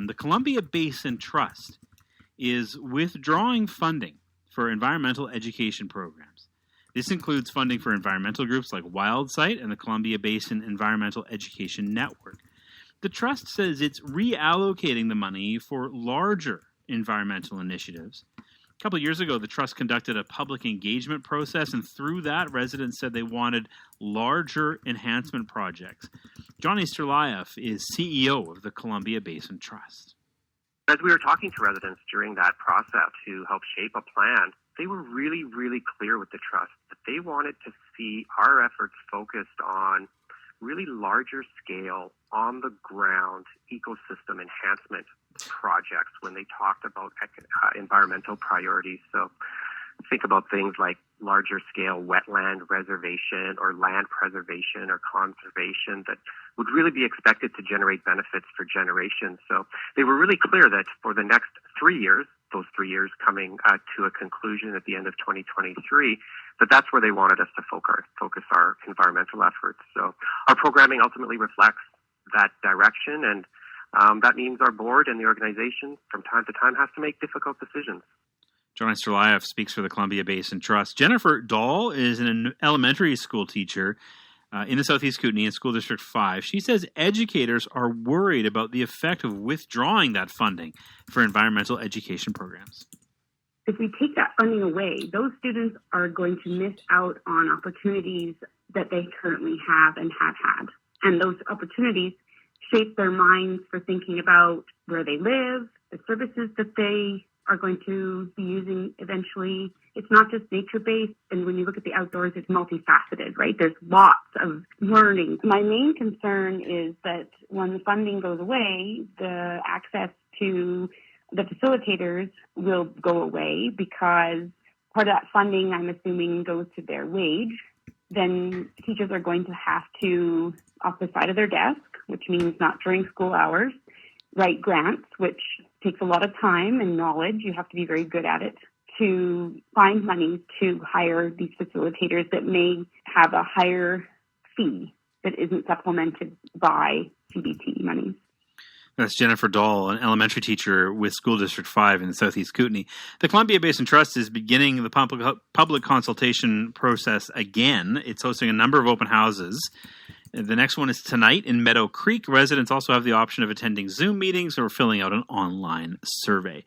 the Columbia Basin Trust is withdrawing funding for environmental education programs. This includes funding for environmental groups like WildSite and the Columbia Basin Environmental Education Network. The trust says it's reallocating the money for larger environmental initiatives. A couple of years ago, the trust conducted a public engagement process, and through that, residents said they wanted larger enhancement projects. John Easterlyoff is CEO of the Columbia Basin Trust. As we were talking to residents during that process to help shape a plan, they were really, really clear with the trust that they wanted to see our efforts focused on really larger scale, on the ground ecosystem enhancement projects when they talked about environmental priorities. So think about things like larger scale wetland reservation or land preservation or conservation that would really be expected to generate benefits for generations. So they were really clear that for the next 3 years, those 3 years coming to a conclusion at the end of 2023, that's where they wanted us to focus our environmental efforts. So our programming ultimately reflects that direction, and that means our board and the organization from time to time has to make difficult decisions. John Easterlyoff speaks for the Columbia Basin Trust. Jennifer Dahl is an elementary school teacher in the Southeast Kootenay in School District 5. She says educators are worried about the effect of withdrawing that funding for environmental education programs. If we take that funding away, those students are going to miss out on opportunities that they currently have and have had. And those opportunities shape their minds for thinking about where they live, the services that they are going to be using eventually. It's not just nature-based, and when you look at the outdoors, it's multifaceted, right? There's lots of learning. My main concern is that when the funding goes away, the access to the facilitators will go away because part of that funding, I'm assuming, goes to their wage. Then teachers are going to have to, off the side of their desk, which means not during school hours, write grants, which takes a lot of time and knowledge. You have to be very good at it to find money to hire these facilitators that may have a higher fee that isn't supplemented by CBT money. That's Jennifer Dahl, an elementary teacher with School District 5 in the Southeast Kootenay. The Columbia Basin Trust is beginning the public consultation process again. It's hosting a number of open houses. The next one is tonight in Meadow Creek. Residents also have the option of attending Zoom meetings or filling out an online survey.